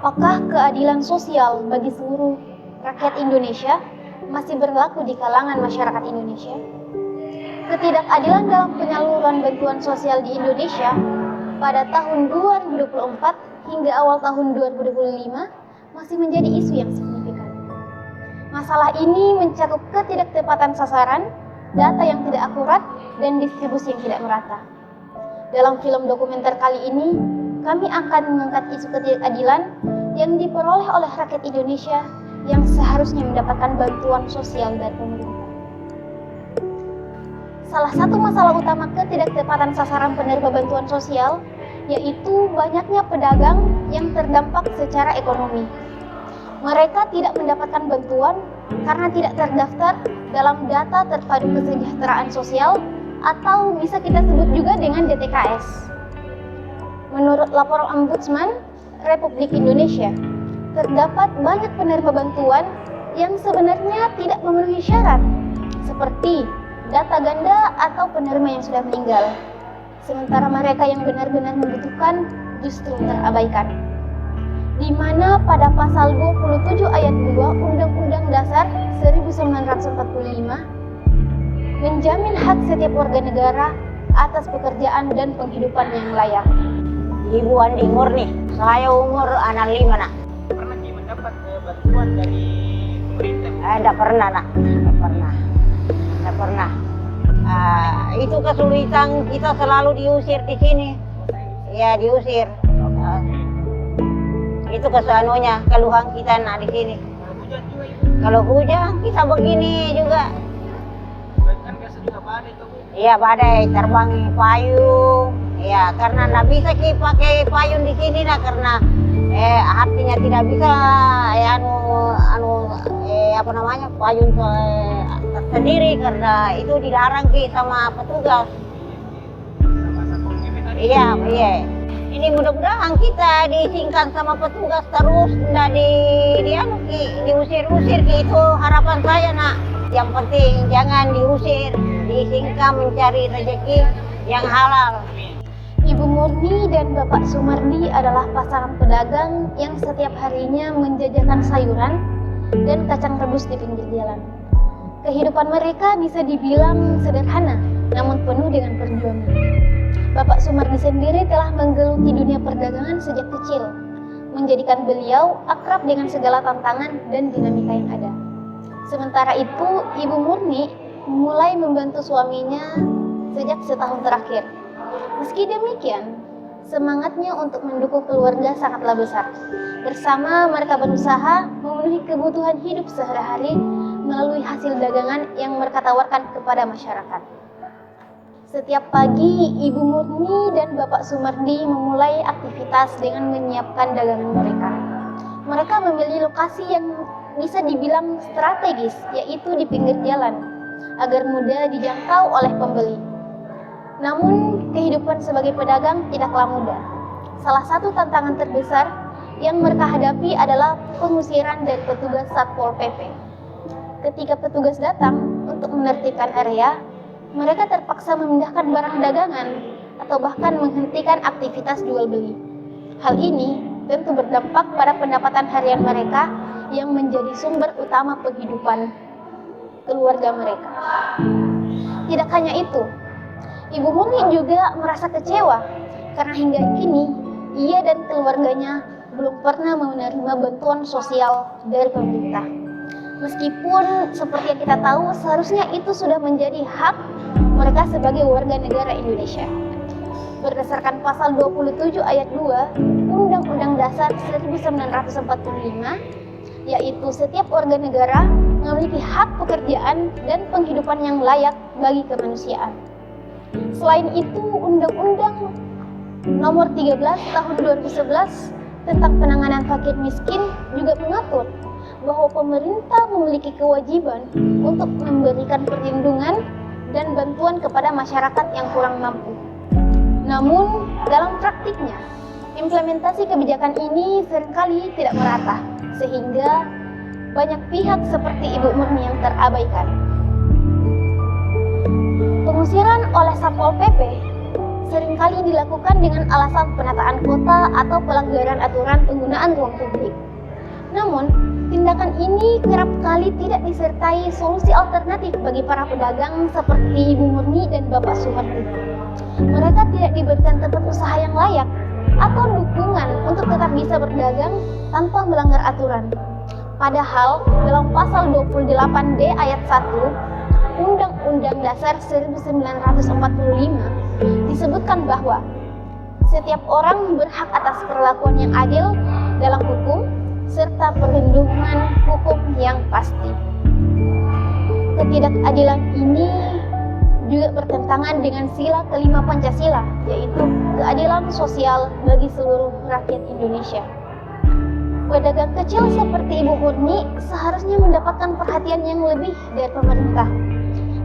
Apakah keadilan sosial bagi seluruh rakyat Indonesia masih berlaku di kalangan masyarakat Indonesia? Ketidakadilan dalam penyaluran bantuan sosial di Indonesia pada tahun 2024 hingga awal tahun 2025 masih menjadi isu yang signifikan. Masalah ini mencakup ketidaktepatan sasaran, data yang tidak akurat, dan distribusi yang tidak merata. Dalam film dokumenter kali ini, kami akan mengangkat isu ketidakadilan yang diperoleh oleh rakyat Indonesia yang seharusnya mendapatkan bantuan sosial dari pemerintah. Salah satu masalah utama ketidaktepatan sasaran penerima bantuan sosial yaitu banyaknya pedagang yang terdampak secara ekonomi. Mereka tidak mendapatkan bantuan karena tidak terdaftar dalam data terpadu kesejahteraan sosial atau bisa kita sebut juga dengan DTKS. Menurut laporan Ombudsman Republik Indonesia, terdapat banyak penerima bantuan yang sebenarnya tidak memenuhi syarat, seperti data ganda atau penerima yang sudah meninggal. Sementara mereka yang benar-benar membutuhkan justru terabaikan. Di mana pada pasal 27 ayat 2 Undang-Undang Dasar 1945 menjamin hak setiap warga negara atas pekerjaan dan penghidupan yang layak. Ibu Andi Murni, saya umur 65 nak. Pernah Ki mendapat bantuan dari pemerintah? Tidak pernah nak, tidak pernah. Itu kesulitan kita selalu diusir di sini. Ya diusir. Itu keluhan kita nak di sini. Kalau hujan juga Ibu? Kalau hujan kita begini juga. Kan biasa juga badai tuh Bu. Iya badai, terbang payung. Ya karena nggak bisa Ki pakai payung di sini lah karena artinya tidak bisa payung tersendiri karena itu dilarang Ki sama petugas. Sama-sama PP tadi. Iya. Ini mudah-mudahan kita disingkan sama petugas terus nggak diusir-usir Ki, itu harapan saya nak. Yang penting jangan diusir, disingkan mencari rezeki yang halal. Ibu Murni dan Bapak Sumardi adalah pasangan pedagang yang setiap harinya menjajakan sayuran dan kacang rebus di pinggir jalan. Kehidupan mereka bisa dibilang sederhana, namun penuh dengan perjuangan. Bapak Sumardi sendiri telah menggeluti dunia perdagangan sejak kecil, menjadikan beliau akrab dengan segala tantangan dan dinamika yang ada. Sementara itu, Ibu Murni mulai membantu suaminya sejak setahun terakhir. Meski demikian, semangatnya untuk mendukung keluarga sangatlah besar. Bersama mereka berusaha memenuhi kebutuhan hidup sehari-hari melalui hasil dagangan yang mereka tawarkan kepada masyarakat. Setiap pagi, Ibu Murni dan Bapak Sumardi memulai aktivitas dengan menyiapkan dagangan mereka. Mereka memilih lokasi yang bisa dibilang strategis, yaitu di pinggir jalan, agar mudah dijangkau oleh pembeli. Namun, kehidupan sebagai pedagang tidaklah mudah. Salah satu tantangan terbesar yang mereka hadapi adalah pengusiran dari petugas Satpol PP. Ketika petugas datang untuk menertibkan area, mereka terpaksa memindahkan barang dagangan atau bahkan menghentikan aktivitas jual beli. Hal ini tentu berdampak pada pendapatan harian mereka yang menjadi sumber utama penghidupan keluarga mereka. Tidak hanya itu, Ibu Murni juga merasa kecewa karena hingga kini ia dan keluarganya belum pernah menerima bantuan sosial dari pemerintah. Meskipun seperti yang kita tahu seharusnya itu sudah menjadi hak mereka sebagai warga negara Indonesia. Berdasarkan pasal 27 ayat 2 Undang-Undang Dasar 1945, yaitu setiap warga negara memiliki hak pekerjaan dan penghidupan yang layak bagi kemanusiaan. Selain itu, Undang-Undang Nomor 13 Tahun 2011 tentang penanganan fakir miskin juga mengatur bahwa pemerintah memiliki kewajiban untuk memberikan perlindungan dan bantuan kepada masyarakat yang kurang mampu. Namun, dalam praktiknya, implementasi kebijakan ini seringkali tidak merata, sehingga banyak pihak seperti Ibu Murni yang terabaikan. Pengusiran oleh Satpol PP seringkali dilakukan dengan alasan penataan kota atau pelanggaran aturan penggunaan ruang publik. Namun, tindakan ini kerap kali tidak disertai solusi alternatif bagi para pedagang seperti Ibu Murni dan Bapak Sumardi. Mereka tidak diberikan tempat usaha yang layak atau dukungan untuk tetap bisa berdagang tanpa melanggar aturan. Padahal dalam pasal 28D ayat 1 Undang-Undang Dasar 1945 disebutkan bahwa setiap orang berhak atas perlakuan yang adil dalam hukum serta perlindungan hukum yang pasti. Ketidakadilan ini juga bertentangan dengan sila kelima Pancasila, yaitu keadilan sosial bagi seluruh rakyat Indonesia. Pedagang kecil seperti Ibu Murni seharusnya mendapatkan perhatian yang lebih dari pemerintah,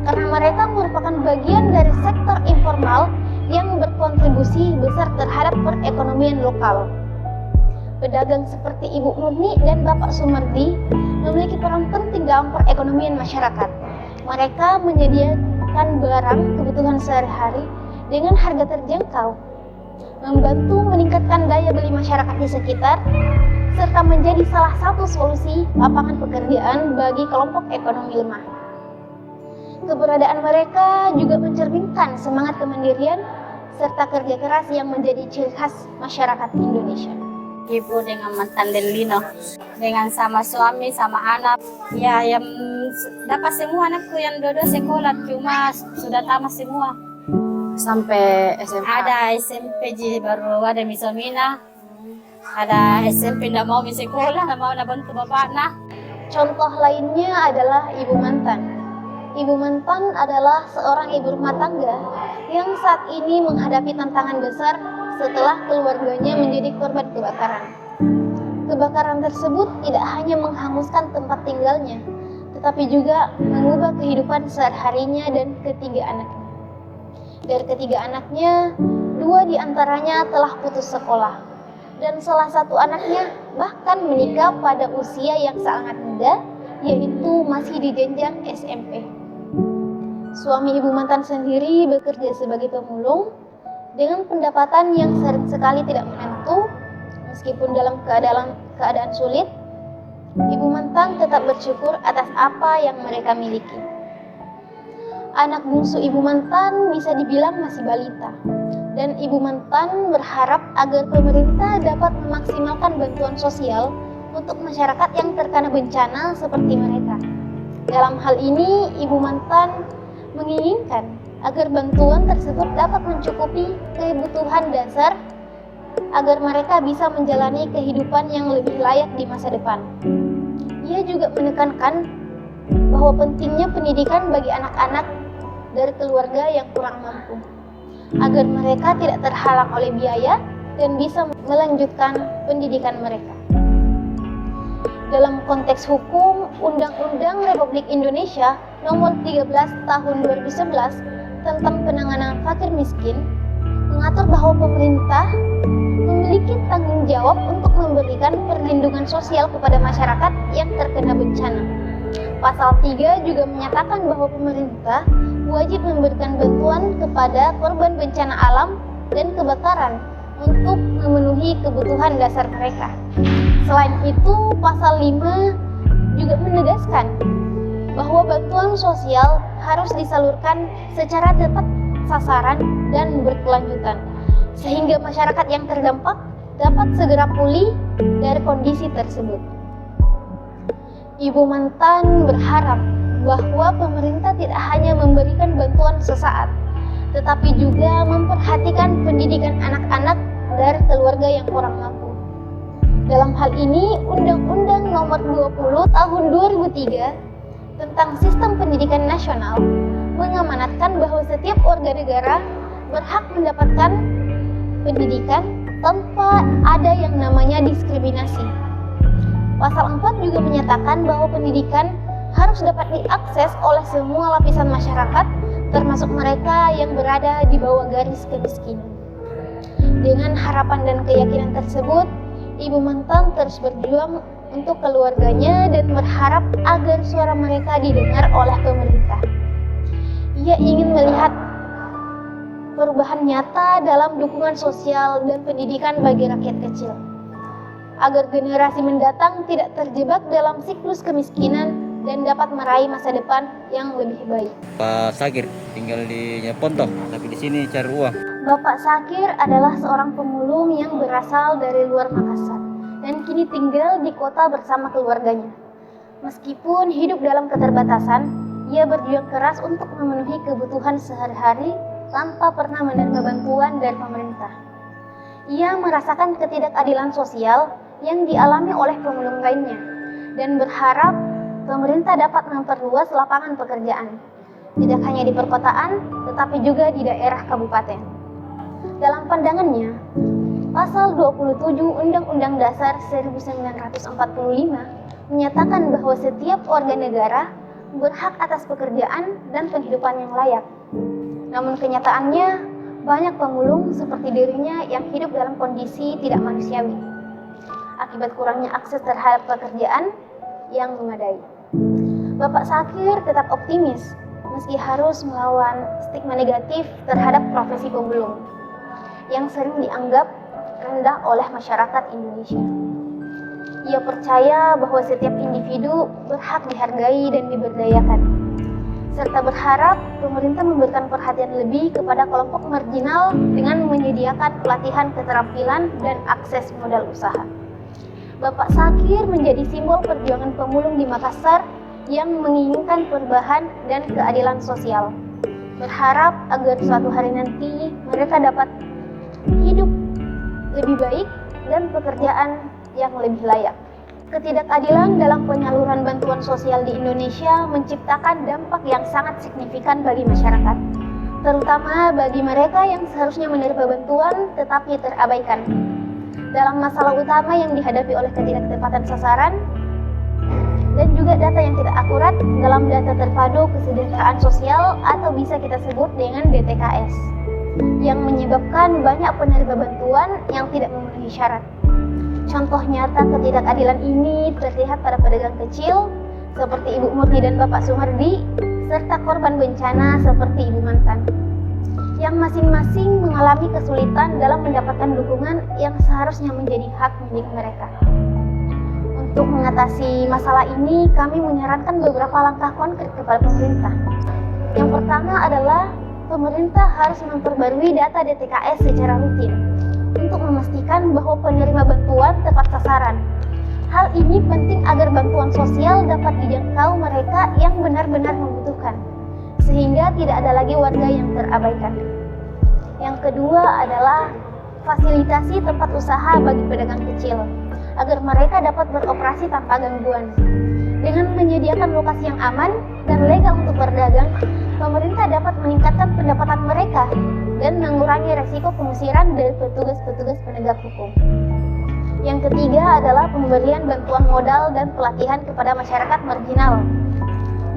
karena mereka merupakan bagian dari sektor informal yang berkontribusi besar terhadap perekonomian lokal. Pedagang seperti Ibu Murni dan Bapak Sumardi memiliki peran penting dalam perekonomian masyarakat. Mereka menyediakan barang kebutuhan sehari-hari dengan harga terjangkau, membantu meningkatkan daya beli masyarakat di sekitar, serta menjadi salah satu solusi lapangan pekerjaan bagi kelompok ekonomi lemah. Keberadaan mereka juga mencerminkan semangat kemandirian serta kerja keras yang menjadi ciri khas masyarakat Indonesia. Ibu dengan mantan Lino, dengan sama suami, sama anak. Ya, yang dapat semua anakku yang dua sekolah, cuma sudah tamat semua. Sampai SMA. Ada SMP baru ada Misomina, ada SMP tidak mau sekolah, tidak mau bantu bapaknya. Contoh lainnya adalah Ibu Mantan. Ibu Mantan adalah seorang ibu rumah tangga yang saat ini menghadapi tantangan besar setelah keluarganya menjadi korban kebakaran. Kebakaran tersebut tidak hanya menghanguskan tempat tinggalnya, tetapi juga mengubah kehidupan sehari-harinya dan ketiga anaknya. Dari ketiga anaknya, 2 diantaranya telah putus sekolah, dan salah satu anaknya bahkan menikah pada usia yang sangat muda, yaitu masih di jenjang SMP. Suami Ibu Mantan sendiri bekerja sebagai pemulung dengan pendapatan yang sering sekali tidak menentu. Meskipun dalam keadaan sulit, Ibu Mantan tetap bersyukur atas apa yang mereka miliki. Anak bungsu Ibu Mantan bisa dibilang masih balita, dan Ibu Mantan berharap agar pemerintah dapat memaksimalkan bantuan sosial untuk masyarakat yang terkena bencana seperti mereka. Dalam hal ini, Ibu Mantan menginginkan agar bantuan tersebut dapat mencukupi kebutuhan dasar agar mereka bisa menjalani kehidupan yang lebih layak di masa depan. Ia juga menekankan bahwa pentingnya pendidikan bagi anak-anak dari keluarga yang kurang mampu, agar mereka tidak terhalang oleh biaya dan bisa melanjutkan pendidikan mereka. Dalam konteks hukum, Undang-Undang Republik Indonesia Nomor 13 Tahun 2011 tentang penanganan fakir miskin mengatur bahwa pemerintah memiliki tanggung jawab untuk memberikan perlindungan sosial kepada masyarakat yang terkena bencana. Pasal 3 juga menyatakan bahwa pemerintah wajib memberikan bantuan kepada korban bencana alam dan kebakaran untuk memenuhi kebutuhan dasar mereka. Selain itu, pasal 5 juga menegaskan bahwa bantuan sosial harus disalurkan secara tepat sasaran dan berkelanjutan, sehingga masyarakat yang terdampak dapat segera pulih dari kondisi tersebut. Ibu Mantan berharap bahwa pemerintah tidak hanya memberikan bantuan sesaat, tetapi juga memperhatikan pendidikan anak-anak dari keluarga yang kurang mampu. Dalam hal ini, Undang-Undang Nomor 20 Tahun 2003 tentang Sistem Pendidikan Nasional mengamanatkan bahwa setiap warga negara berhak mendapatkan pendidikan tanpa ada yang namanya diskriminasi. Pasal 4 juga menyatakan bahwa pendidikan harus dapat diakses oleh semua lapisan masyarakat, termasuk mereka yang berada di bawah garis kemiskinan. Dengan harapan dan keyakinan tersebut, Ibu Mantan terus berjuang untuk keluarganya dan berharap agar suara mereka didengar oleh pemerintah. Ia ingin melihat perubahan nyata dalam dukungan sosial dan pendidikan bagi rakyat kecil, agar generasi mendatang tidak terjebak dalam siklus kemiskinan dan dapat meraih masa depan yang lebih baik. Pak Sakir tinggal di Pontoh, tapi di sini cari uang. Bapak Sakir adalah seorang pemulung yang berasal dari luar Makassar dan kini tinggal di kota bersama keluarganya. Meskipun hidup dalam keterbatasan, ia berjuang keras untuk memenuhi kebutuhan sehari-hari tanpa pernah menerima bantuan dari pemerintah. Ia merasakan ketidakadilan sosial yang dialami oleh pemulung lainnya dan berharap pemerintah dapat memperluas lapangan pekerjaan, tidak hanya di perkotaan, tetapi juga di daerah kabupaten. Dalam pandangannya, Pasal 27 Undang-Undang Dasar 1945 menyatakan bahwa setiap warga negara berhak atas pekerjaan dan penghidupan yang layak. Namun kenyataannya, banyak pemulung seperti dirinya yang hidup dalam kondisi tidak manusiawi, akibat kurangnya akses terhadap pekerjaan yang memadai. Bapak Sakir tetap optimis meski harus melawan stigma negatif terhadap profesi pemulung yang sering dianggap rendah oleh masyarakat Indonesia. Ia percaya bahwa setiap individu berhak dihargai dan diberdayakan, serta berharap pemerintah memberikan perhatian lebih kepada kelompok marginal dengan menyediakan pelatihan keterampilan dan akses modal usaha. Bapak Sakir menjadi simbol perjuangan pemulung di Makassar yang menginginkan perubahan dan keadilan sosial. Berharap agar suatu hari nanti mereka dapat hidup lebih baik dan pekerjaan yang lebih layak. Ketidakadilan dalam penyaluran bantuan sosial di Indonesia menciptakan dampak yang sangat signifikan bagi masyarakat, terutama bagi mereka yang seharusnya menerima bantuan tetapi terabaikan. Dalam masalah utama yang dihadapi oleh ketidaktepatan sasaran dan juga data yang tidak akurat dalam data terpadu kesejahteraan sosial atau bisa kita sebut dengan DTKS, yang menyebabkan banyak penerima bantuan yang tidak memenuhi syarat. Contoh nyata ketidakadilan ini terlihat pada pedagang kecil seperti Ibu Murni dan Bapak Sumardi, serta korban bencana seperti Ibu Mantan, yang masing-masing mengalami kesulitan dalam mendapatkan dukungan yang seharusnya menjadi hak milik mereka. Untuk mengatasi masalah ini, kami menyarankan beberapa langkah konkret kepada pemerintah. Yang pertama adalah pemerintah harus memperbarui data DTKS secara rutin untuk memastikan bahwa penerima bantuan tepat sasaran. Hal ini penting agar bantuan sosial dapat dijangkau mereka yang benar-benar membutuhkan, sehingga tidak ada lagi warga yang terabaikan. Yang kedua adalah fasilitasi tempat usaha bagi pedagang kecil, agar mereka dapat beroperasi tanpa gangguan. Dengan menyediakan lokasi yang aman dan legal untuk berdagang, pemerintah dapat meningkatkan pendapatan mereka dan mengurangi resiko pengusiran dari petugas-petugas penegak hukum. Yang ketiga adalah pemberian bantuan modal dan pelatihan kepada masyarakat marginal.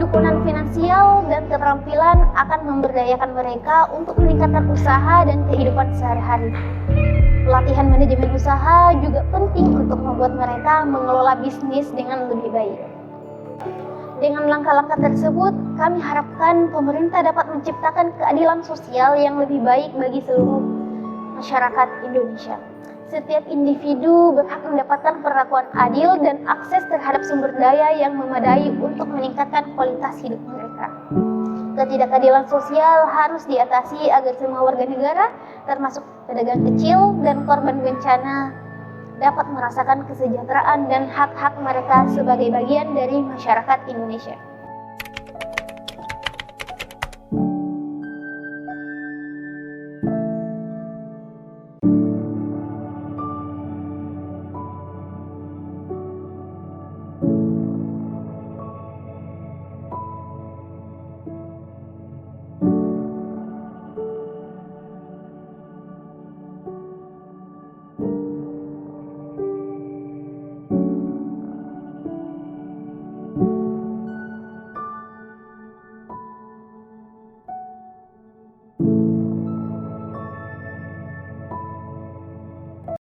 Dukungan finansial dan keterampilan akan memberdayakan mereka untuk meningkatkan usaha dan kehidupan sehari-hari. Pelatihan manajemen usaha juga penting untuk membuat mereka mengelola bisnis dengan lebih baik. Dengan langkah-langkah tersebut, kami harapkan pemerintah dapat menciptakan keadilan sosial yang lebih baik bagi seluruh masyarakat Indonesia. Setiap individu berhak mendapatkan perlakuan adil dan akses terhadap sumber daya yang memadai untuk meningkatkan kualitas hidup mereka. Ketidakadilan sosial harus diatasi agar semua warga negara, termasuk pedagang kecil dan korban bencana, dapat merasakan kesejahteraan dan hak-hak mereka sebagai bagian dari masyarakat Indonesia.